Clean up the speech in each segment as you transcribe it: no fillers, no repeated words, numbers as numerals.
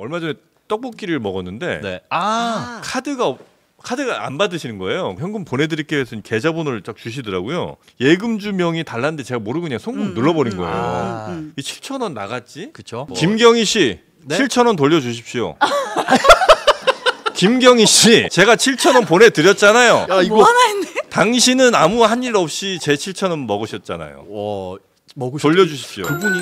얼마 전에 떡볶이를 먹었는데 네. 카드가 안 받으시는 거예요. 현금 보내드릴게요 해서 계좌번호를 딱 주시더라고요. 예금주명이 달랐는데 제가 모르고 그냥 송금 눌러버린 거예요. 이 7,000원 나갔지? 그쵸. 김경희 씨, 네? 7,000원 돌려주십시오. 김경희 씨, 제가 7,000원 보내드렸잖아요. 야, 이거 뭐 하나 했네. 당신은 아무 한 일 없이 제 7,000원 먹으셨잖아요. 돌려주십시오. 그분이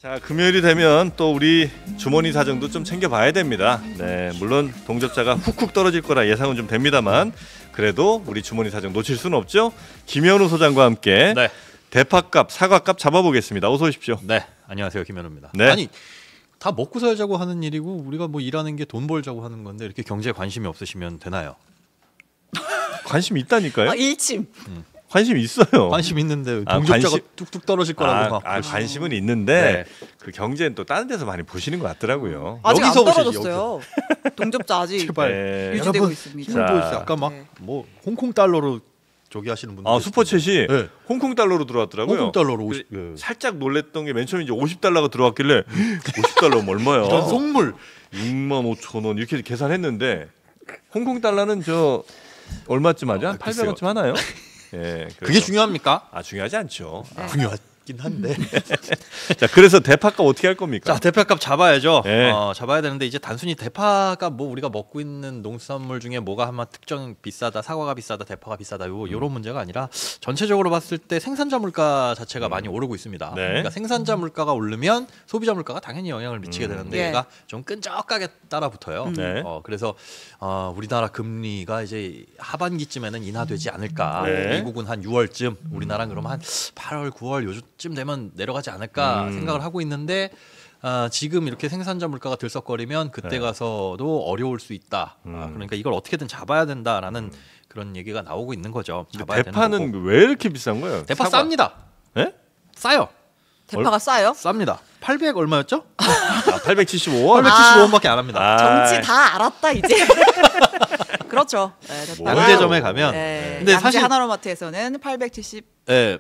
자, 금요일이 되면 또 우리 주머니 사정도 좀 챙겨봐야 됩니다. 네, 물론 동접자가 훅훅 떨어질 거라 예상은 좀 됩니다만 그래도 우리 주머니 사정 놓칠 수는 없죠. 김현우 소장과 함께 네. 대파값, 사과값 잡아보겠습니다. 어서 오십시오. 네. 안녕하세요. 김현우입니다. 네. 아니 다 먹고 살자고 하는 일이고 우리가 뭐 일하는 게 돈 벌자고 하는 건데 이렇게 경제에 관심이 없으시면 되나요? 관심이 있다니까요? 일침. 관심이 있어요. 관심 있는데 아, 동접자가 관심- 뚝뚝 떨어질 거라고 막 관심은 있는데 네. 그 경제는 또 다른 데서 많이 보시는 것 같더라고요. 아직 안 여기서 보시지, 떨어졌어요. 동접자 아직 제발. 네. 유지되고 여러분, 있습니다. 힘을 자. 보여주세요. 아까 막 네. 뭐 홍콩 달러로 저기 하시는 분들 아, 슈퍼챗이 네. 홍콩 달러로 들어왔더라고요. 홍콩 달러로 그 50. 예. 살짝 놀랬던 게 맨 처음에 이제 50달러가 들어왔길래 50달러면 얼마야? 이런 속물 65,000원 이렇게 계산했는데 홍콩 달러는 저 얼마쯤 하죠? 한 글쎄요. 800원쯤 하나요? 예, 그게 그래서- 중요합니까? 중요하지 않죠. 중요하긴 한데. 자, 그래서 대파값 어떻게 할 겁니까? 자, 대파값 잡아야죠. 네. 잡아야 되는데 이제 단순히 대파가 뭐 우리가 먹고 있는 농수산물 중에 뭐가 한번 특정 비싸다, 사과가 비싸다, 대파가 비싸다 요런 문제가 아니라 전체적으로 봤을 때 생산자 물가 자체가 많이 오르고 있습니다. 네. 그러니까 생산자 물가가 오르면 소비자 물가가 당연히 영향을 미치게 되는데 예. 얘가 좀 끈적하게 따라붙어요. 네. 그래서 우리나라 금리가 이제 하반기쯤에는 인하되지 않을까. 네. 미국은 한 6월쯤, 우리나라는 그럼 한 8월, 9월 요쯤 되면 내려가지 않을까 생각을 하고 있는데 지금 이렇게 생산자 물가가 들썩거리면 그때 네. 가서도 어려울 수 있다. 그러니까 이걸 어떻게든 잡아야 된다라는 그런 얘기가 나오고 있는 거죠. 잡아야 되는 대파는 거고. 왜 이렇게 비싼 거예요? 대파 사과. 쌉니다. 예? 싸요. 대파가 싸요? 쌉니다. 800 얼마였죠? 875원? 875원밖에 안 합니다. 정치 다 알았다 이제. 그렇죠. 네, 대파가 원대점에 가면 네, 근데 양재 사실 하나로마트에서는 875원이었죠. 네, 예.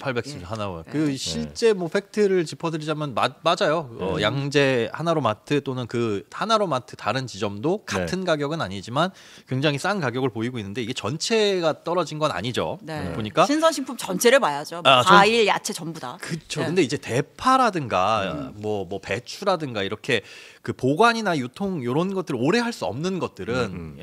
800 하나원. 네. 그 실제 뭐 팩트를 짚어드리자면 맞아요. 양재 하나로마트 또는 그 하나로마트 다른 지점도 같은 가격은 아니지만 굉장히 싼 가격을 보이고 있는데 이게 전체가 떨어진 건 아니죠. 네. 보니까 신선식품 전체를 봐야죠. 뭐 아, 과일, 야채 전부 다. 그렇죠. 네. 근데 이제 대파라든가 뭐 배추라든가 이렇게 그 보관이나 유통 이런 것들 오래 할 수 없는 것들은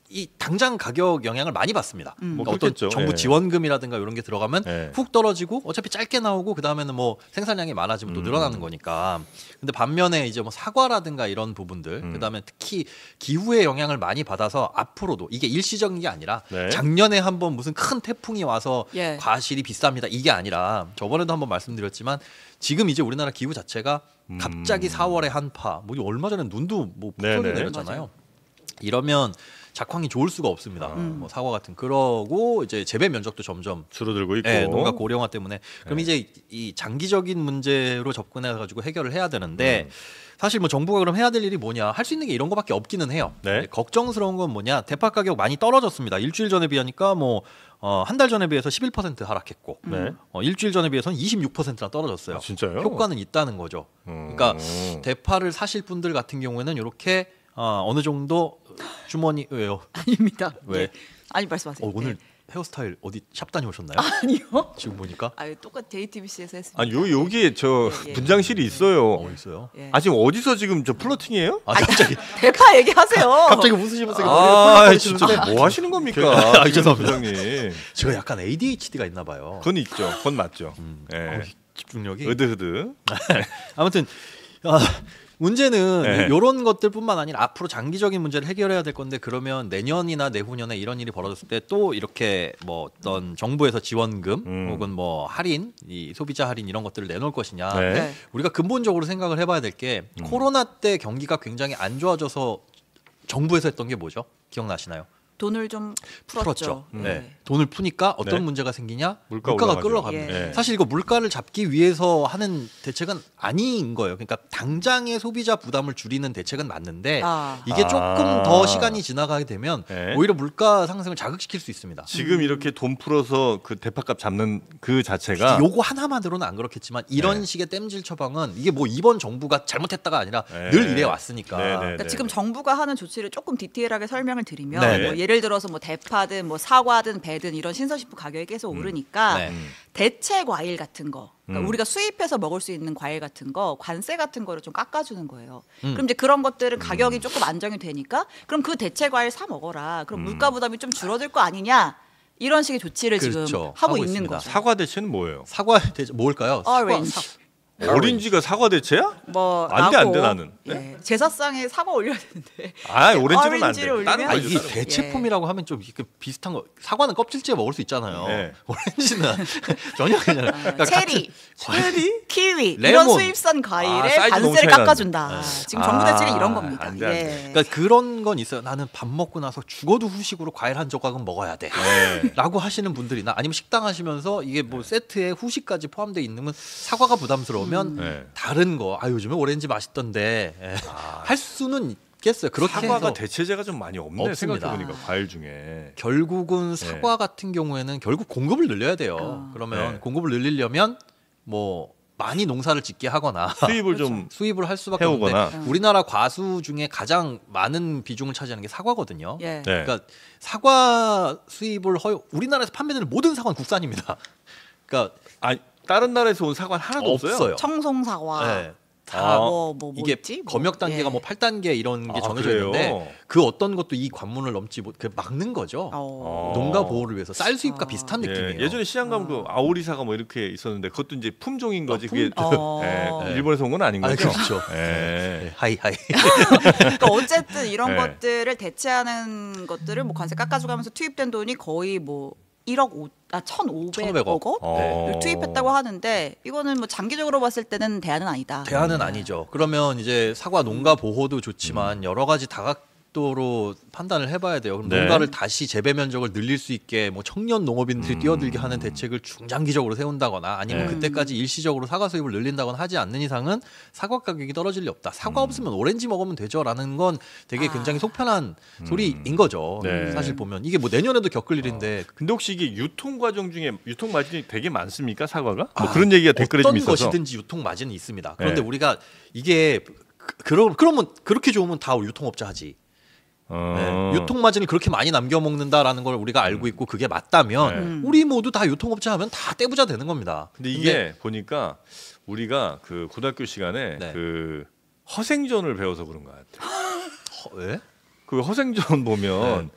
이 당장 가격 영향을 많이 받습니다. 뭐 어떤 그렇겠죠. 정부 예. 지원금이라든가 이런 게 들어가면 예. 훅 떨어지고 어차피 짧게 나오고 그 다음에는 뭐 생산량이 많아지면 또 늘어나는 거니까. 근데 반면에 이제 뭐 사과라든가 이런 부분들, 그 다음에 특히 기후의 영향을 많이 받아서 앞으로도 이게 일시적인 게 아니라 네. 작년에 한번 무슨 큰 태풍이 와서 예. 과실이 비쌉니다. 이게 아니라 저번에도 한번 말씀드렸지만 지금 이제 우리나라 기후 자체가 갑자기 4월에 한파, 뭐 얼마 전에 눈도 뭐 폭설이 네네. 내렸잖아요. 맞아요. 이러면 작황이 좋을 수가 없습니다. 뭐 사과 같은 그러고 이제 재배 면적도 점점 줄어들고 있고. 농가 고령화 때문에 그럼 이제 이 장기적인 문제로 접근해 가지고 해결을 해야 되는데 사실 뭐 정부가 그럼 해야 될 일이 뭐냐 할 수 있는 게 이런 거밖에 없기는 해요. 네. 걱정스러운 건 뭐냐 대파 가격 많이 떨어졌습니다. 일주일 전에 비하니까 뭐 한 달 전에 비해서 11% 하락했고 네. 일주일 전에 비해서는 26%나 떨어졌어요. 아, 진짜요? 효과는 있다는 거죠. 그러니까 대파를 사실 분들 같은 경우에는 이렇게 어느 정도 주머니 왜요? 아닙니다. 왜? 예. 아니 말씀하세요. 오늘 예. 헤어스타일 어디 샵 다녀오셨나요? 아니요. 지금 보니까 아 똑같 JTBC에서 했습니다. 아니 여기에 저 예, 예. 분장실이 있어요. 있어요? 예. 아 지금 어디서 지금 저 플러팅이에요? 갑자기 대파 얘기하세요. 갑자기 웃으시면서 진짜 뭐 하시는 겁니까? 아, 죄송합니다. 부장님. 제가 약간 ADHD가 있나 봐요. 그건 있죠. 그건 맞죠. 예. 집중력이. 흐드흐드. 아무튼 문제는 네. 이런 것들뿐만 아니라 앞으로 장기적인 문제를 해결해야 될 건데 그러면 내년이나 내후년에 이런 일이 벌어졌을 때 또 이렇게 뭐 어떤 정부에서 지원금 혹은 뭐 할인, 이 소비자 할인 이런 것들을 내놓을 것이냐. 네. 네. 우리가 근본적으로 생각을 해봐야 될 게 코로나 때 경기가 굉장히 안 좋아져서 정부에서 했던 게 뭐죠? 기억나시나요? 돈을 좀 풀었죠. 네. 돈을 푸니까 어떤 네. 문제가 생기냐? 물가 물가가 올라가죠. 끌어갑니다. 예. 네. 사실 이거 물가를 잡기 위해서 하는 대책은 아닌 거예요. 그러니까 당장의 소비자 부담을 줄이는 대책은 맞는데 이게 조금 더 시간이 지나가게 되면 네. 오히려 물가 상승을 자극시킬 수 있습니다. 지금 이렇게 돈 풀어서 그 대파값 잡는 그 자체가 요거 하나만으로는 안 그렇겠지만 이런 네. 식의 땜질 처방은 이게 뭐 이번 정부가 잘못했다가 아니라 네. 늘 이래 왔으니까. 네, 네. 그러니까 지금 정부가 하는 조치를 조금 디테일하게 설명을 드리면 네. 뭐 예를 들어서 뭐 대파든 뭐 사과든 배든 이런 신선식품 가격이 계속 오르니까 네. 대체 과일 같은 거 그러니까 음. 우리가 수입해서 먹을 수 있는 과일 같은 거 관세 같은 거를 좀 깎아주는 거예요. 음. 그럼 이제 그런 것들은 가격이 조금 안정이 되니까 그럼 그 대체 과일 사 먹어라. 그럼 물가 부담이 좀 줄어들 거 아니냐 이런 식의 조치를 지금 그렇죠. 하고 하고 있는 있습니다. 거죠. 사과 대체는 뭐예요? 사과 대체 뭘까요? 오렌지. 오렌지가 사과 대체야? 뭐 안 돼, 안 돼, 나고, 나는. 예. 제사상에 사과 올려야 되는데. 아, 오렌지는 안 돼. 오렌지를 다른 올리면- 아, 거죠. 이게 다른 거. 대체품이라고 하면 좀 이렇게 비슷한 거. 사과는 껍질째 먹을 수 있잖아요. 네. 오렌지는 전혀 그냥 그러니까 체리, 키위 레몬. 이런 수입산 아, 과일에 사이즈 너무 관세를 차이 깎아준다. 나는데. 지금 정부 대책이 이런 아, 겁니다. 안 돼, 안 돼. 예. 그러니까 그런 건 있어요. 나는 밥 먹고 나서 죽어도 후식으로 과일 한 조각은 먹어야 돼. 네. 라고 하시는 분들이나 아니면 식당 하시면서 이게 뭐 세트에 후식까지 포함되어 있는 건 사과가 부담스러우면 네. 다른 거. 아 요즘에 오렌지 맛있던데 할 수는 있겠어요. 그렇게 사과가 해서 대체제가 좀 많이 없네. 없습니다. 생각해보니까 과일 중에. 결국은 사과 같은 경우에는 결국 공급을 늘려야 돼요. 그러면 네. 공급을 늘리려면 뭐 많이 농사를 짓게 하거나 수입을 좀 수입을 할 수밖에 해오거나. 없는데 우리나라 과수 중에 가장 많은 비중을 차지하는 게 사과거든요. 예. 네. 그러니까 사과 수입을 우리나라에서 판매되는 모든 사과는 국산입니다. 그러니까 아, 다른 나라에서 온 사과는 하나도 없어요. 없어요. 청송사과, 네. 아, 뭐 이게 있지? 검역 단계가 예. 뭐 8단계 이런 게 아, 정해져 그래요? 있는데 그 어떤 것도 이 관문을 넘지 못 막는 거죠. 어. 농가 보호를 위해서 쌀 수입과 비슷한 느낌이에요. 예전에 시장 가면 그 아오리 사과 뭐 이렇게 있었는데 그것도 이제 품종인 거지. 그게 어. 예, 일본에서 온 건 아닌 아, 거죠. 그렇죠. 예. 네, 하이. 그러니까 어쨌든 이런 네. 것들을 대체하는 것들을 뭐 관세 깎아주면서 투입된 돈이 거의 뭐 1,500억 1,500억. 원 어. 투입했다고 하는데 이거는 뭐 장기적으로 봤을 때는 대안은 아니다. 대안은 아니죠. 그러면 이제 사과 농가 보호도 좋지만 여러 가지 다각도로 판단을 해봐야 돼요. 그럼 네. 농가를 다시 재배 면적을 늘릴 수 있게 뭐 청년 농업인들이 뛰어들게 하는 대책을 중장기적으로 세운다거나 아니면 네. 그때까지 일시적으로 사과 수입을 늘린다거나 하지 않는 이상은 사과 가격이 떨어질 리 없다. 사과 없으면 오렌지 먹으면 되죠라는 건 되게 굉장히 속편한 소리인 거죠. 네. 사실 보면 이게 뭐 내년에도 겪을 일인데 근데 혹시 이게 유통 과정 중에 유통 마진이 되게 많습니까 사과가? 뭐 그런 얘기가 댓글에 좀 어떤 있어서. 것이든지 유통 마진이 있습니다. 그런데 네. 우리가 이게 그러면 그렇게 좋으면 다 유통업자 하지. 어. 네. 유통 마진을 그렇게 많이 남겨 먹는다라는 걸 우리가 알고 있고 그게 맞다면 우리 모두 다 유통업자 하면 다 떼부자 되는 겁니다. 근데 이게 보니까 우리가 그 고등학교 시간에 네. 그 허생전을 배워서 그런 것 같아요. 왜? 그 허생전 보면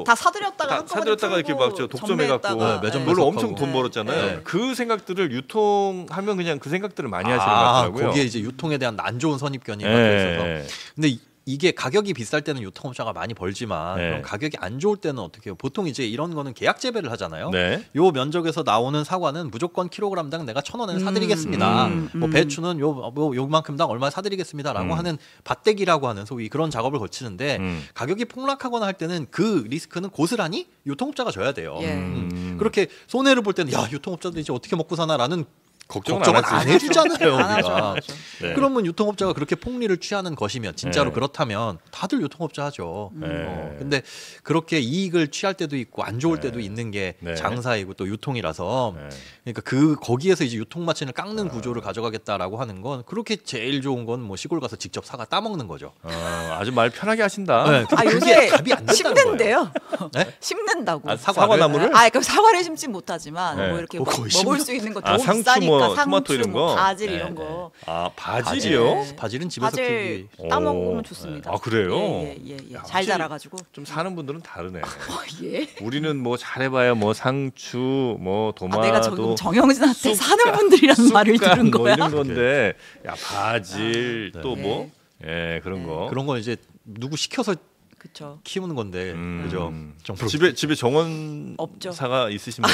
다 사들였다가 한꺼번에 사들였다가 이렇게 풀고 막 저 독점해갖고 전매했다가, 매점 그걸로 배석하고. 엄청 돈 벌었잖아요. 네. 그 생각들을 유통하면 그냥 그 생각들을 많이 하시는 것 같더라고요. 거기에 이제 유통에 대한 안 좋은 선입견이 예. 박혀 있어서. 근데 이게 가격이 비쌀 때는 유통업자가 많이 벌지만 네. 그럼 가격이 안 좋을 때는 어떻게 해요? 보통 이제 이런 거는 계약 재배를 하잖아요. 네. 요 면적에서 나오는 사과는 무조건 킬로그램당 내가 1,000원에 사드리겠습니다. 뭐 배추는 요만큼당 얼마 사드리겠습니다라고 하는 밭대기라고 하는 소위 그런 작업을 거치는데 가격이 폭락하거나 할 때는 그 리스크는 고스란히 유통업자가 져야 돼요. 예. 그렇게 손해를 볼 때는 야 유통업자들 이제 어떻게 먹고 사나라는 걱정은 걱정은 안 안 하지. 해주잖아요. 안 하죠, 우리가. 안 하죠. 네. 그러면 유통업자가 그렇게 폭리를 취하는 것이면 진짜로 네. 그렇다면 다들 유통업자 하죠. 네. 근데 그렇게 이익을 취할 때도 있고 안 좋을 때도 있는 게 네. 장사이고 또 유통이라서 네. 그러니까 거기에서 이제 유통 마진을 깎는 구조를 가져가겠다라고 하는 건 그렇게 제일 좋은 건 뭐 시골 가서 직접 사과 따먹는 거죠. 아주 말 편하게 하신다. 네, 아 그게 요새 답이 안 된다는 심는데요. 네? 심는다고. 아, 사과나무를? 아, 그러니까 사과를 심진 못하지만 네. 뭐 이렇게 거의 먹을 심는- 수 있는 거 아, 너무 상추 비싸니까 뭐 상추, 토마토 이런 뭐 거? 바질 네, 이런 거. 아 바질이요? 네. 바질은 집에서 바질 키우기 따먹으면 오. 좋습니다. 아, 그래요? 예예예. 야, 잘 확실히 자라가지고. 좀 사는 분들은 다르네. 예. 우리는 뭐 잘해봐야 뭐 상추, 뭐 아, 도마도, 내가 지금 정영진한테 쑥갓, 사는 분들이라는 말을 쑥갓 들은 뭐 거야. 이런 건데, 야 바질 네. 또 네. 뭐, 예 그런 거. 그런 건 이제 누구 시켜서 그렇죠. 키우는 건데 그죠? 정말 집에 정원 없죠. 사가 있으신 분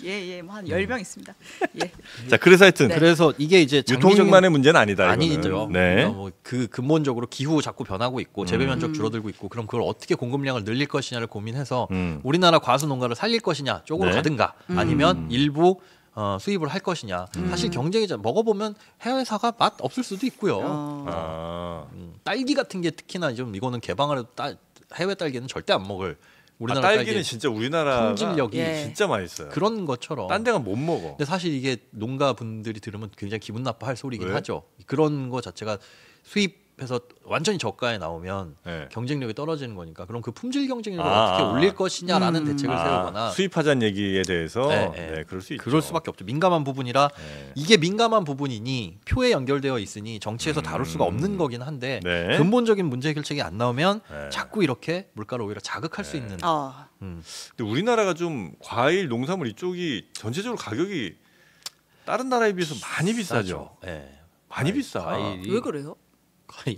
예, 뭐 한 10명 있습니다. 예. 자, 그래서 하여튼 네. 그래서 이게 이제 장기적인 유통만의 문제는 아니다. 아니죠. 이거는. 네. 뭐그 근본적으로 기후 자꾸 변하고 있고 재배 면적 줄어들고 있고 그럼 그걸 어떻게 공급량을 늘릴 것이냐를 고민해서 우리나라 과수 농가를 살릴 것이냐 쪽으로 네. 가든가 아니면 일부 수입을 할 것이냐. 사실 경쟁이자 먹어보면 해외사가 맛 없을 수도 있고요. 아. 딸기 같은 게 특히나 좀 이거는 개방을 해도 해외 딸기는 절대 안 먹을. 우리나라 딸기는 딸기 진짜 우리나라가 품질력이 예. 진짜 맛있어요. 그런 것처럼. 딴 데가 못 먹어. 근데 사실 이게 농가 분들이 들으면 굉장히 기분 나빠할 소리긴 왜? 하죠. 그런 거 자체가 수입해서 완전히 저가에 나오면 네. 경쟁력이 떨어지는 거니까 그럼 그 품질 경쟁력을 아. 어떻게 올릴 것이냐라는 대책을 세우거나 수입하자는 얘기에 대해서 네, 네, 네. 그럴 수 있죠. 그럴 수밖에 없죠. 민감한 부분이라 네. 이게 민감한 부분이니 표에 연결되어 있으니 정치에서 다룰 수가 없는 거긴 한데 네. 근본적인 문제 해결책이 안 나오면 네. 자꾸 이렇게 물가를 오히려 자극할 수 있는. 근데 우리나라가 좀 과일, 농산물 이쪽이 전체적으로 가격이 다른 나라에 비해서 많이 비싸죠. 네. 많이 비싸. 왜 그래요? 과일이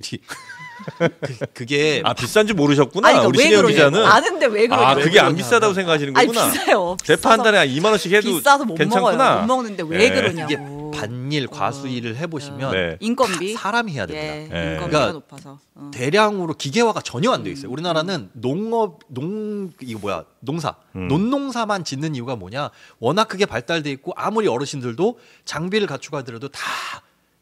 그게 아, 비싼지 모르셨구나. 아니, 그러니까 우리 왜 신혜영 그러냐고. 기자는. 아는데 왜 그러냐고. 아, 왜 그게 안 그러냐고. 비싸다고 생각하시는 아니 거구나. 비싸요. 대파 한 달에 한 2만 원씩 해도 비싸서 못 괜찮구나. 먹어요. 못 먹는데 왜 네. 그러냐고. 이게 반일 과수일을 해보시면 네. 인건비 사람이 해야 됩니다. 예, 네. 인건비가 그러니까 높아서. 대량으로 기계화가 전혀 안 돼 있어요. 우리나라는 농사, 논농사만 짓는 이유가 뭐냐? 워낙 그게 발달돼 있고 아무리 어르신들도 장비를 갖추고 하더라도 다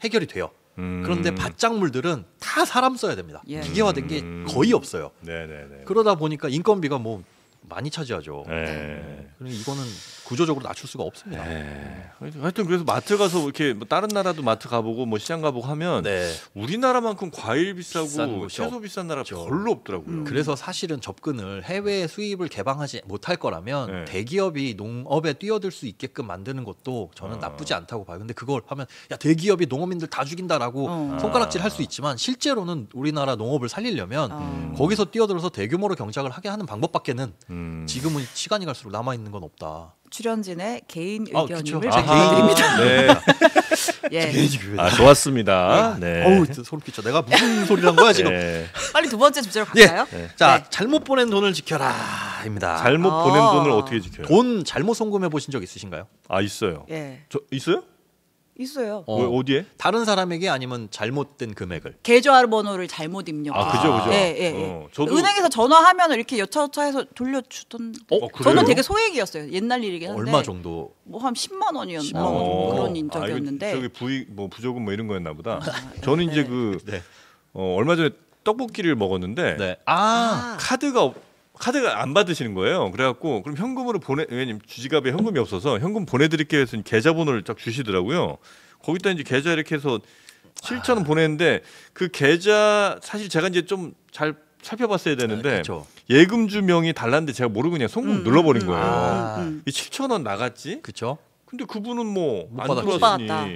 해결이 돼요. 그런데 밭작물들은 다 사람 써야 됩니다. 예. 기계화된 게 거의 없어요. 네네네. 그러다 보니까 인건비가 뭐 많이 차지하죠. 네. 그러니까 이거는 구조적으로 낮출 수가 없습니다. 네. 하여튼 그래서 마트 가서 이렇게 뭐 다른 나라도 마트 가보고 뭐 시장 가보고 하면 네. 우리나라만큼 과일 비싼 비싸고 곳이 채소 비싼 나라 없죠. 별로 없더라고요. 그래서 사실은 접근을 해외 수입을 개방하지 못할 거라면 네. 대기업이 농업에 뛰어들 수 있게끔 만드는 것도 저는 나쁘지 않다고 봐요. 근데 그걸 하면 야 대기업이 농업인들 다 죽인다라고 손가락질 할 수 있지만 실제로는 우리나라 농업을 살리려면 거기서 뛰어들어서 대규모로 경작을 하게 하는 방법밖에는 지금은 시간이 갈수록 남아 있는 건 없다. 출연진의 개인 아, 의견임을 그쵸. 밝혀드립니다. 네. 예. 아, 좋았습니다. 네. 어우 소름 끼쳐. 내가 무슨 소리를 한 거야 지금? 네. 빨리 두 번째 주제로 예. 갈까요? 자 네. 잘못 보낸 돈을 지켜라입니다. 잘못 아. 보낸 돈을 어떻게 지켜요? 돈 잘못 송금해 보신 적 있으신가요? 아, 있어요. 예. 저 있어요? 있어요. 어디에? 다른 사람에게 아니면 잘못된 금액을. 계좌번호를 잘못 입력해서. 아, 그죠. 예, 예, 예. 저도 은행에서 전화하면 이렇게 여차여차해서 돌려주던. 그래요? 저는 되게 소액이었어요. 옛날 일이긴 한데. 얼마 정도? 뭐 한 10만 원이었나 10만 원 정도. 그런 이거 적이었는데. 저기 부익 뭐 부조금 뭐 이런 거였나 보다. 저는 이제 그 네. 얼마 전에 떡볶이를 먹었는데 네. 카드가 안 받으시는 거예요. 그래갖고 그럼 현금으로 왜냐면 지갑에 현금이 없어서 현금 보내드릴게요 해서 계좌번호를 딱 주시더라고요. 거기다 이제 계좌 이렇게 해서 7,000원 보냈는데 그 계좌 사실 제가 이제 좀 잘 살펴봤어야 되는데 그렇죠. 예금주 명이 달랐는데 제가 모르고 그냥 송금 눌러버린 거예요. 아. 이 7,000원 나갔지? 그렇죠. 근데 그분은 뭐 못 안 받았지. 들어왔으니 못 받았다.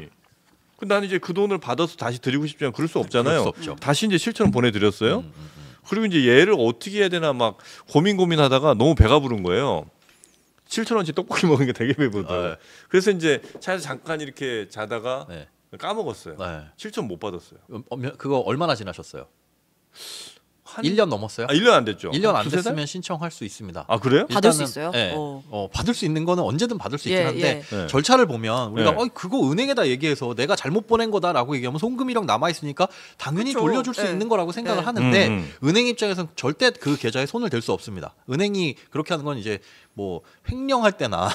그 나는 이제 그 돈을 받아서 다시 드리고 싶지만 그럴 수 없잖아요. 그럴 수 없죠. 다시 이제 7,000원 보내드렸어요. 그리고 이제 얘를 어떻게 해야 되나 막 고민하다가 너무 배가 부른 거예요. 7,000원치 떡볶이 먹으니까 되게 배부르더라고요. 네. 그래서 이제 차에서 잠깐 이렇게 자다가 네. 까먹었어요. 네. 7,000원 못 받았어요. 그거 얼마나 지나셨어요? 한 1년 넘었어요? 1년 안 됐죠. 1년 안 두세 달? 됐으면 신청할 수 있습니다. 아, 그래요? 받을 수 일단은, 있어요? 예. 받을 수 있는 거는 언제든 받을 수 있긴 예, 한데 예. 절차를 보면 우리가 예. 그거 은행에다 얘기해서 내가 잘못 보낸 거다라고 얘기하면 송금 이력 남아 있으니까 당연히 그쵸. 돌려줄 수 예. 있는 거라고 생각을 예. 하는데 은행 입장에서는 절대 그 계좌에 손을 댈 수 없습니다. 은행이 그렇게 하는 건 이제 뭐 횡령할 때나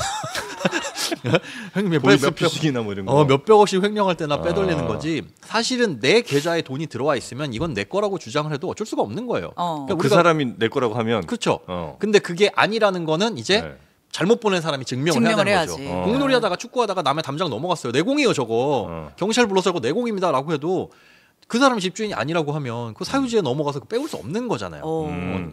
보이스피싱이나 뭐 이런 거. 몇백억씩 횡령할 때나 빼돌리는 아. 거지 사실은 내 계좌에 돈이 들어와 있으면 이건 내 거라고 주장을 해도 어쩔 수가 없는 거예요. 그러니까 그 사람이 내 거라고 하면 그렇죠. 어. 근데 그게 아니라는 거는 이제 네. 잘못 보낸 사람이 증명을 해야 증명을 되는 해야지. 거죠. 어. 공놀이 하다가 축구하다가 남의 담장 넘어갔어요. 내공이에요 저거. 경찰 불러서 저거 내공입니다라고 해도 그 사람이 집주인이 아니라고 하면 그 사유지에 넘어가서 빼올 수 없는 거잖아요.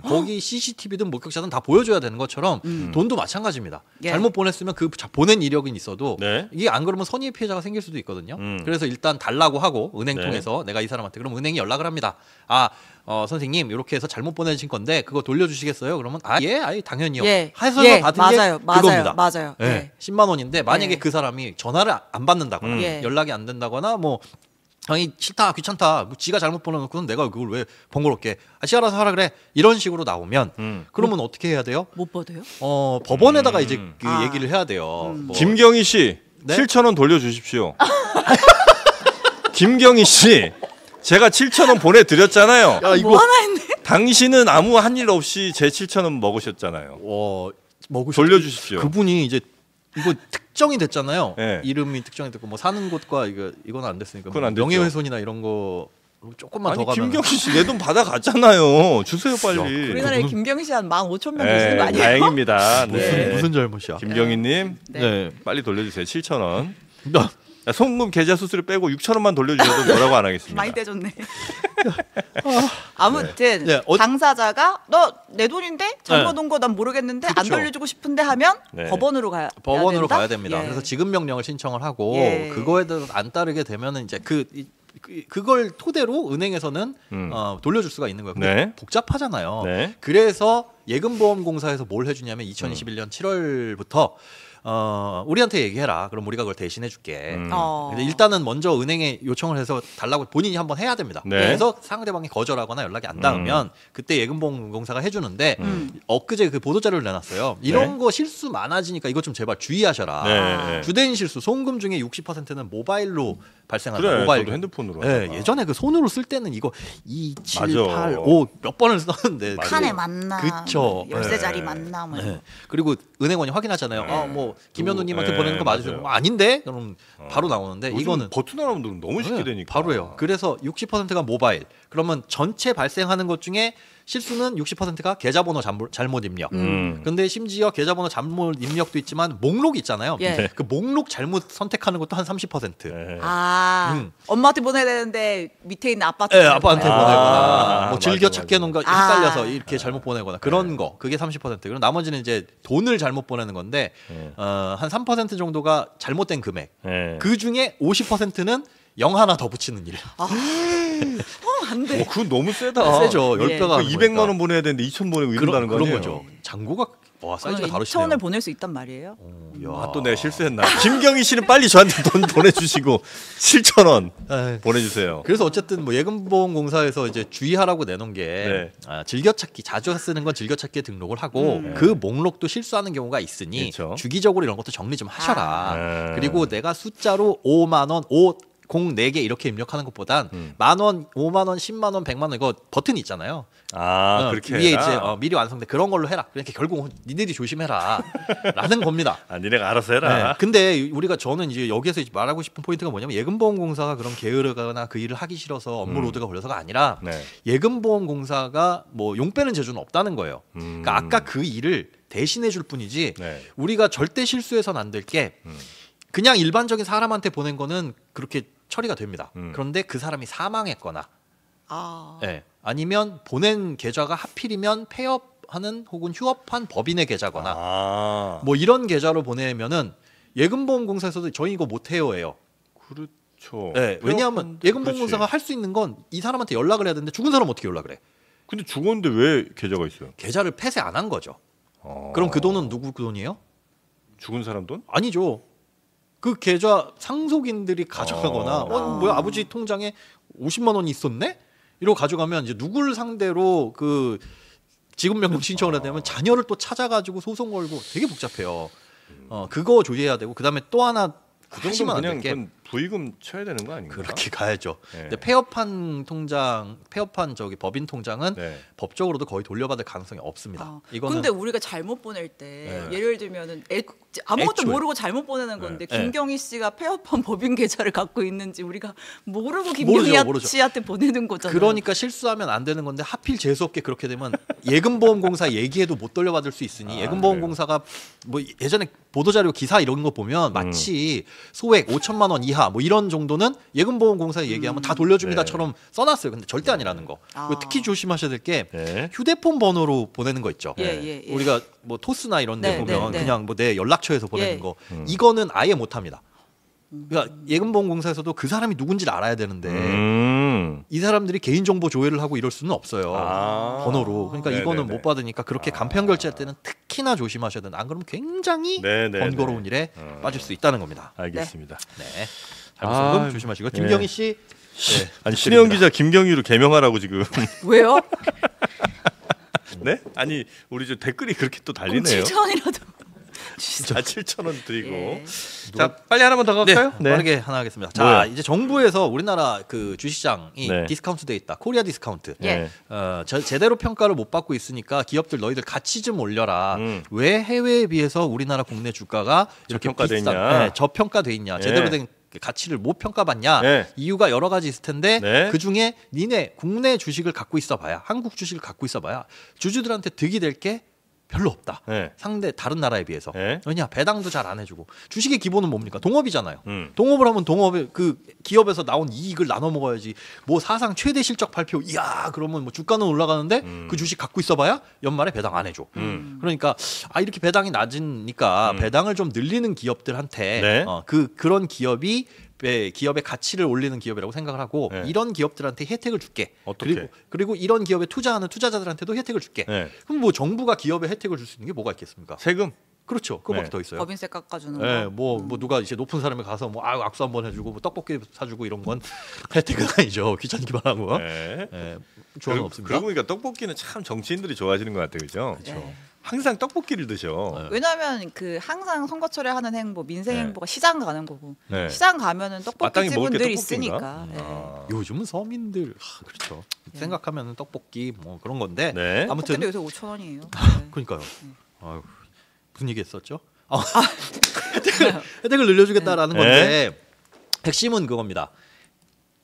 거기 CCTV든 목격자든 다 보여줘야 되는 것처럼 돈도 마찬가지입니다. 예. 잘못 보냈으면 그 보낸 이력은 있어도 네. 이게 안 그러면 선의의 피해자가 생길 수도 있거든요. 그래서 일단 달라고 하고 은행 네. 통해서 내가 이 사람한테 그럼 은행이 연락을 합니다. 선생님 이렇게 해서 잘못 보내신 건데 그거 돌려주시겠어요? 그러면 당연히요. 예. 해서 예. 받은 맞아요. 게 맞아요. 그겁니다. 맞아요. 예. 10만 원인데 만약에 예. 그 사람이 전화를 안 받는다거나 예. 연락이 안 된다거나 뭐 형이 싫다 귀찮다 뭐 지가 잘못 보내놓고는 내가 그걸 왜 번거롭게 지 알아서 하라 그래 이런 식으로 나오면 그러면 어떻게 해야 돼요? 못 받아요? 법원에다가 이제 그 아. 얘기를 해야 돼요. 뭐. 김경희 씨 네? 7,000원 돌려주십시오. 김경희 씨 제가 7,000원 보내드렸잖아요. 야, 이거 뭐 하나 했네. 당신은 아무 한 일 없이 제 7,000원 먹으셨잖아요. 돌려주십시오. 그분이 이제 이거 특정이 됐잖아요. 네. 이름이 특정이 됐고 뭐 사는 곳과 이건 안 됐으니까 그건 안 됐죠. 명예훼손이나 이런 거 조금만 더 아니 가면 김경희 씨 내 돈 받아갔잖아요. 주세요 빨리. 우리나라에 그분은- 김경희 씨 한 15,000명 네, 계시는 거 아니에요? 다행입니다. 네. 무슨 잘못이야? 김경희님 네. 빨리 돌려주세요. 7,000원. 야, 송금 계좌 수수료 빼고 6,000원만 돌려주셔도 뭐라고 안 하겠습니다. 많이 떼줬네. 아무튼 네, 당사자가 너 내 돈인데 잘못 네. 온 거 난 모르겠는데 안 그렇죠. 돌려주고 싶은데 하면 네. 법원으로 법원으로 된다? 가야 됩니다. 예. 그래서 지급 명령을 신청을 하고 예. 그거에 대해서 안 따르게 되면은 이제 그걸 토대로 은행에서는 돌려줄 수가 있는 거예요. 근데 네. 복잡하잖아요. 네. 그래서 예금보험공사에서 뭘 해주냐면 2021년 7월부터 우리한테 얘기해라. 그럼 우리가 그걸 대신해 줄게. 근데 일단은 먼저 은행에 요청을 해서 달라고 본인이 한번 해야 됩니다. 네. 그래서 상대방이 거절하거나 연락이 안 닿으면 그때 예금보험공사가 해주는데 엊그제 그 보도자료를 내놨어요. 이런 네. 거 실수 많아지니까 이거 좀 제발 주의하셔라. 네. 주된 실수 송금 중에 60%는 모바일로 발생한다. 그래, 모바일 저도 핸드폰으로 네, 하다가. 예전에 그 손으로 쓸 때는 이거 2, 7, 맞아. 8, 5 몇 번을 썼는데 맞아. 칸에 맞나? 그쵸. 열쇠 네. 자리 맞나? 뭐 네. 그리고 은행원이 확인하잖아요. 뭐 김현우님한테 네, 보내는 거 맞으세요? 맞아요. 뭐 아닌데? 그럼 바로 나오는데 요즘 이거는 버튼 하나면 너무 쉽게 네, 되니까. 바로예요. 그래서 60%가 모바일. 그러면 전체 발생하는 것 중에 실수는 60%가 계좌번호 잘못 입력. 근데 심지어 계좌번호 잘못 입력도 있지만 목록 있잖아요. 예. 네. 그 목록 잘못 선택하는 것도 한 30%. 네. 엄마한테 보내야 되는데 밑에 있는 아빠한테 네, 아빠한테 보내야 보내거나 뭐 맞아, 즐겨찾기 맞아. 해놓은 거 아. 헷갈려서 이렇게 잘못 보내거나 그런 거 그게 30%. 그리고 나머지는 이제 돈을 잘못 보내는 건데 한 3% 정도가 잘못된 금액. 네. 그 중에 50%는 0 하나 더 붙이는 일. 안 돼. 그건 너무 세다. 세죠. 예. 10배가 그 200만 원 보내야 되는데 2천 보내고 이런다는 거 그런 아니에요? 거죠. 잔고가 와 사이즈가 다르시네요. 2천을 보낼 수 있단 말이에요. 아, 또 내가 실수했나? 김경희 씨는 빨리 저한테 돈 보내주시고 7,000원 에이. 보내주세요. 그래서 어쨌든 뭐 예금보험공사에서 이제 주의하라고 내놓은 게 네. 즐겨찾기 자주 쓰는 건 즐겨찾기에 등록을 하고 그 목록도 실수하는 경우가 있으니 그렇죠. 주기적으로 이런 것도 정리 좀 하셔라. 아. 그리고 내가 숫자로 5만 원, 04개 이렇게 입력하는 것보단 만 원, 5만 원, 10만 원, 100만 원 이거 버튼이 있잖아요. 그렇게 위에 해라? 이제 미리 완성돼 그런 걸로 해라. 그러니까 결국 니네들이 조심해라라는 겁니다. 니네가 알아서 해라. 네. 근데 저는 이제 여기에서 이제 말하고 싶은 포인트가 뭐냐면 예금보험공사가 그런 게으르거나 그 일을 하기 싫어서 업무 로드가 걸려서가 아니라 네. 예금보험공사가 뭐 용 빼는 재주는 없다는 거예요. 그러니까 아까 그 일을 대신해 줄 뿐이지 네. 우리가 절대 실수해서는 안 될 게 그냥 일반적인 사람한테 보낸 거는 그렇게 처리가 됩니다. 그런데 그 사람이 사망했거나 네. 아니면 보낸 계좌가 하필이면 폐업하는 혹은 휴업한 법인의 계좌거나 뭐 이런 계좌로 보내면은 예금보험공사에서도 저희 이거 못 해요예요. 그렇죠. 네, 왜냐하면 예금보험공사가 할 수 있는 건 이 사람한테 연락을 해야 되는데 죽은 사람 어떻게 연락을 해? 근데 죽었는데 왜 계좌가 있어요? 계좌를 폐쇄 안 한 거죠. 그럼 그 돈은 누구 돈이에요? 죽은 사람 돈? 아니죠. 그 계좌 상속인들이 가져가거나 뭐야 아버지 통장에 50만 원이 있었네? 이러고 가져가면 이제 누굴 상대로 그 지급명령 신청을 해야 되면 자녀를 또 찾아가지고 소송 걸고 되게 복잡해요. 그거 조심해야 되고 그다음에 또 하나 그 하시면 정도면 안 될 그냥 게 그건 부의금 쳐야 되는 거 아닌가? 그렇게 가야죠. 네. 근데 폐업한 법인 통장은 네. 법적으로도 거의 돌려받을 가능성이 없습니다. 이거는 근데 우리가 잘못 보낼 때 예를 들면은 아무것도 애초에. 모르고 잘못 보내는 건데 네. 김경희 씨가 폐업한 법인 계좌를 갖고 있는지 우리가 모르고 김경희 모르죠. 씨한테 보내는 거잖아요. 그러니까 실수하면 안 되는 건데 하필 재수 없게 그렇게 되면 예금보험공사 얘기해도 못 돌려받을 수 있으니 예금보험공사가 뭐 예전에 보도자료 기사 이런 거 보면 마치 소액 5천만 원 이하 뭐 이런 정도는 예금보험공사에 얘기하면 다 돌려줍니다처럼 써놨어요. 근데 절대 아니라는 거. 그리고 특히 조심하셔야 될 게 네. 휴대폰 번호로 보내는 거 있죠. 예. 우리가 뭐 토스나 이런 데 네, 보면 네, 네. 그냥 뭐 내 연락처에서 보내는 예. 거 이거는 아예 못 합니다. 그러니까 예금보험공사에서도 그 사람이 누군지를 알아야 되는데 이 사람들이 개인정보 조회를 하고 이럴 수는 없어요. 번호로. 그러니까 네네네. 이거는 못 받으니까 그렇게 간편 결제할 때는 특히나 조심하셔야 된다. 안 그러면 굉장히 네네네. 번거로운 일에 빠질 수 있다는 겁니다. 알겠습니다. 네. 잘못송금 아, 조심하시고 네. 김경희 씨 아니 신혜영 기자 김경희로 개명하라고 지금. 왜요? 네? 아니 우리 저 댓글이 그렇게 또 그럼 달리네요. 7,000원이라도. 자 7,000원 드리고. 예. 자 빨리 하나만 더 갈까요? 빠르게 하나 하겠습니다. 자, 뭐요? 이제 정부에서 우리나라 그 주식시장이 네. 디스카운트돼 있다. 코리아 디스카운트. 예. 제대로 평가를 못 받고 있으니까 기업들 너희들 가치 좀 올려라. 왜 해외에 비해서 우리나라 국내 주가가 이렇게 저평가돼 비싼, 있냐? 네, 저평가돼 있냐? 예. 제대로 된 가치를 못 평가받냐? 네. 이유가 여러 가지 있을 텐데 네. 그 중에 니네 국내 주식을 갖고 있어봐야 한국 주식을 갖고 있어봐야 주주들한테 득이 될 게 별로 없다. 네. 상대 다른 나라에 비해서. 네. 왜냐 배당도 잘 안 해주고 주식의 기본은 뭡니까? 동업이잖아요. 동업을 동업을 하면 동업의 그 기업에서 나온 이익을 나눠 먹어야지. 뭐 사상 최대 실적 발표, 이야 그러면 뭐 주가는 올라가는데 그 주식 갖고 있어봐야 연말에 배당 안 해줘. 그러니까 이렇게 배당이 낮으니까 배당을 좀 늘리는 기업들한테 네. 그런 기업이 기업의 가치를 올리는 기업이라고 생각을 하고 네. 이런 기업들한테 혜택을 줄게. 어떻게? 그리고 이런 기업에 투자하는 투자자들한테도 혜택을 줄게. 네. 그럼 뭐 정부가 기업에 혜택을 줄 수 있는 게 뭐가 있겠습니까? 세금. 그렇죠. 그거밖에 네. 더 있어요. 법인세 깎아주는 네, 거. 뭐 누가 이제 높은 사람이 가서 뭐 악수 한번 해주고 뭐 떡볶이 사주고 이런 건 혜택은 아니죠. 귀찮기만 하고. 네. 조언은 없습니다. 그러고 보니까 떡볶이는 참 정치인들이 좋아하시는 것 같아요, 그죠? 네. 항상 떡볶이를 드셔. 네. 왜냐하면 그 항상 선거철에 하는 행보, 민생 네. 행보가 시장 가는 거고 네. 시장 가면은 마땅히 먹을 떡볶이집은 게 늘 떡볶이인가? 있으니까. 네. 아. 요즘은 서민들 그렇죠. 생각하면은 떡볶이 뭐 그런 건데 네. 아무튼 떡볶이도 요새 5,000원이에요. 그러니까요. 아유, 무슨 얘기 했었죠? 혜택을 늘려주겠다라는 네. 건데 핵심은 그겁니다.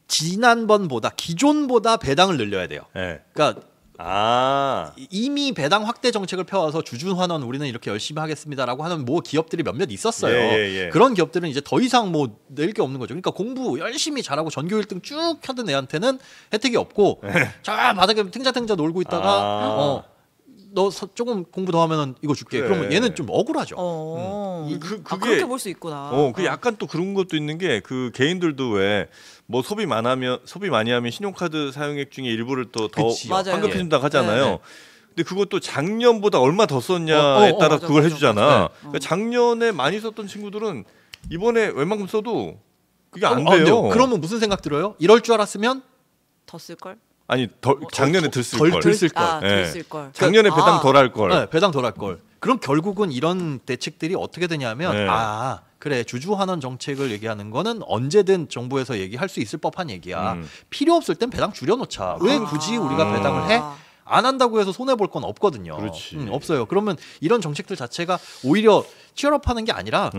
지난번보다 기존보다 배당을 늘려야 돼요. 네. 그러니까 아. 이미 배당 확대 정책을 펴와서 주주환원 우리는 이렇게 열심히 하겠습니다라고 하는 뭐 기업들이 몇몇 있었어요. 예. 그런 기업들은 이제 더 이상 뭐 낼 게 없는 거죠. 그러니까 공부 열심히 잘하고 전교 1등 쭉 하던 애한테는 혜택이 없고 저 바닥에 탱자탱자 놀고 있다가 아. 너 조금 공부 더 하면은 이거 줄게. 그래. 그러면 얘는 좀 억울하죠. 그게 그렇게 볼 수 있구나. 그 약간 또 그런 것도 있는 게 그 개인들도 왜 뭐 소비 많이 하면 신용카드 사용액 중에 일부를 또 더 그치. 맞아요. 환급해 준다고 하잖아요. 네. 근데 그것도 작년보다 얼마 더 썼냐에 따라 맞아, 그걸 맞아, 해주잖아. 맞아. 그러니까 작년에 많이 썼던 친구들은 이번에 웬만큼 써도 그게 안 안 돼요. 그러면 무슨 생각 들어요? 이럴 줄 알았으면 더 쓸 걸? 아니 작년에 들쓸 덜 걸. 들쓸 걸. 아, 예. 덜 쓸 걸. 작년에 배당 덜 할 걸. 네, 배당 덜 할 걸. 그럼 결국은 이런 대책들이 어떻게 되냐면 네. 그래 주주환원 정책을 얘기하는 거는 언제든 정부에서 얘기할 수 있을 법한 얘기야. 음. 필요 없을 땐 배당 줄여놓자. 왜 굳이 우리가 배당을 해? 안 한다고 해서 손해 볼 건 없거든요. 그렇지. 없어요. 그러면 이런 정책들 자체가 오히려 치열업하는 게 아니라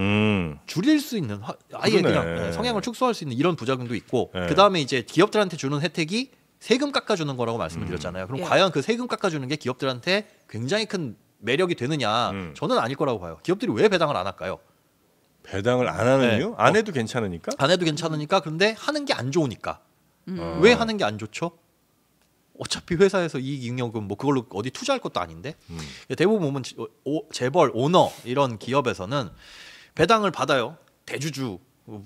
줄일 수 있는 아예 그러네. 그냥 성향을 축소할 수 있는 이런 부작용도 있고 네. 그 다음에 이제 기업들한테 주는 혜택이 세금 깎아주는 거라고 말씀을 드렸잖아요. 그럼 예. 과연 그 세금 깎아주는 게 기업들한테 굉장히 큰 매력이 되느냐? 저는 아닐 거라고 봐요. 기업들이 왜 배당을 안 할까요? 배당을 안 하는 네. 이유? 안 해도 괜찮으니까? 안 해도 괜찮으니까. 그런데 하는 게 안 좋으니까. 왜 하는 게 안 좋죠? 어차피 회사에서 이익 잉여금 뭐 그걸로 어디 투자할 것도 아닌데 대부분 보면 재벌 오너 이런 기업에서는 배당을 받아요. 대주주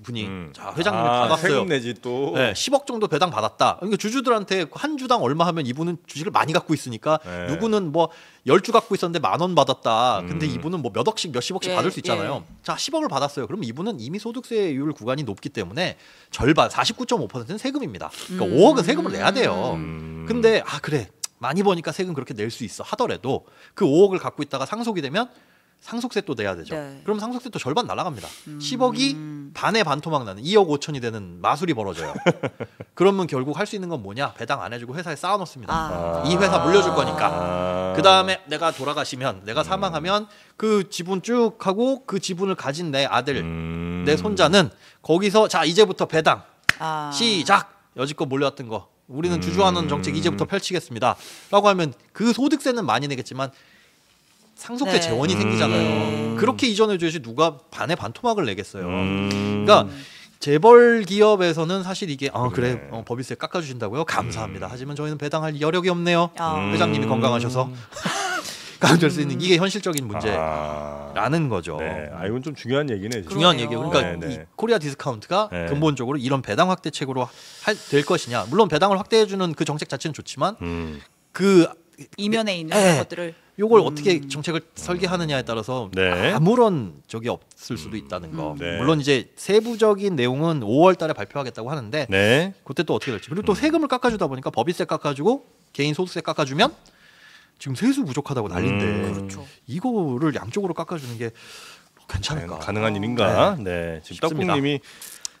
분이 자 회장님이 받았어요. 세금 내지 또. 네, 10억 정도 배당 받았다. 그러니까 주주들한테 한 주당 얼마 하면 이분은 주식을 많이 갖고 있으니까 네. 누구는 뭐 10주 갖고 있었는데 10,000원 받았다. 근데 이분은 뭐 몇 억씩 몇십억씩 예, 받을 수 있잖아요. 자, 10억을 받았어요. 그럼 이분은 이미 소득세율 구간이 높기 때문에 절반 49.5%는 세금입니다. 그러니까 5억은 세금을 내야 돼요. 근데 그래. 많이 버니까 세금 그렇게 낼 수 있어 하더라도 그 5억을 갖고 있다가 상속이 되면 상속세 또 내야 되죠. 네. 그럼 상속세 또 절반 날아갑니다. 10억이 반에 반토막 나는 2억 5천이 되는 마술이 벌어져요. 그러면 결국 할 수 있는 건 뭐냐? 배당 안 해주고 회사에 쌓아놓습니다. 이 회사 물려줄 거니까. 그 다음에 내가 돌아가시면 내가 사망하면 그 지분 쭉 하고 그 지분을 가진 내 아들, 내 손자는 거기서 자 이제부터 배당 시작. 여지껏 몰려왔던 거 우리는 주주환원 정책 이제부터 펼치겠습니다. 라고 하면 그 소득세는 많이 내겠지만 상속세 네. 재원이 생기잖아요. 그렇게 이전해줘야지 누가 반에 반토막을 내겠어요. 그러니까 재벌 기업에서는 사실 이게 그래 법인세 깎아주신다고요? 감사합니다. 하지만 저희는 배당할 여력이 없네요. 회장님이 건강하셔서 깎아줄 수 있는 이게 현실적인 문제라는 거죠. 네. 이건 좀 중요한 얘기네. 진짜. 중요한 그러네요. 얘기예요. 그러니까 네, 이 네. 코리아 디스카운트가 네. 근본적으로 이런 배당 확대책으로 될 것이냐. 물론 배당을 확대해주는 그 정책 자체는 좋지만 그 이면에 있는 예. 것들을 요걸 어떻게 정책을 설계하느냐에 따라서 네. 아무런 적이 없을 수도 있다는 거. 네. 물론 이제 세부적인 내용은 5월달에 발표하겠다고 하는데 네. 그때 또 어떻게 될지. 그리고 또 세금을 깎아주다 보니까 법인세 깎아주고 개인 소득세 깎아주면 지금 세수 부족하다고 난리인데 그렇죠. 이거를 양쪽으로 깎아주는 게 괜찮을까? 가능한 일인가? 네. 지금 싶습니다. 떡국님이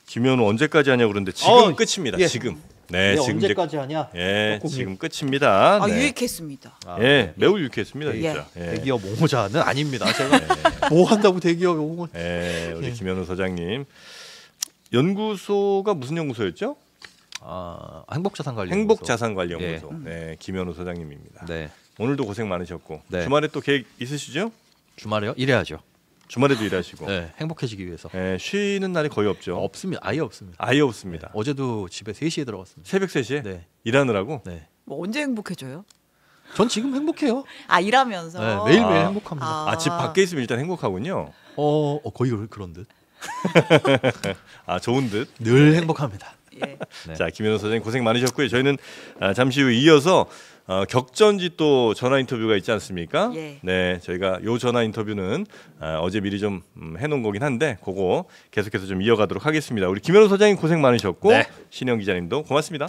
김현우 언제까지 하냐고 그러는데 지금 어, 끝입니다. 예. 지금. 네, 지금 이제 언제까지 하냐? 예, 떡국님. 지금 끝입니다. 아, 네. 유익했습니다. 예, 매우 유쾌했습니다, 예. 진짜. 예. 대기업 옹호자는 아닙니다. 제가 뭐 한다고 대기업 옹호? 예, 우리 예. 김현우 소장님. 연구소가 무슨 연구소였죠? 행복자산관리. 행복자산관리연구소. 예. 네, 김현우 소장님입니다. 네. 오늘도 고생 많으셨고 네. 주말에 또 계획 있으시죠? 주말에요? 일해야죠. 주말에도 일하시고. 네. 행복해지기 위해서. 예, 쉬는 날이 거의 없죠. 없습니다. 아예 없습니다. 아예 없습니다. 어제도 집에 3시에 들어갔습니다. 새벽 3시에 네. 일하느라고. 네. 뭐 언제 행복해져요? 전 지금 행복해요. 아, 일하면서. 네, 매일매일 아. 행복합니다. 집 밖에 있으면 일단 행복하군요. 거의 그런 듯. 아, 좋은 듯. 늘 행복합니다. 예. 네. 자, 김현우 소장님 고생 많으셨고요. 저희는 잠시 후 이어서 격전지 또 전화 인터뷰가 있지 않습니까? 예. 네, 저희가 요 전화 인터뷰는 어제 미리 좀 해놓은 거긴 한데 그거 계속해서 좀 이어가도록 하겠습니다. 우리 김현우 소장님 고생 많으셨고 네. 신영 기자님도 고맙습니다.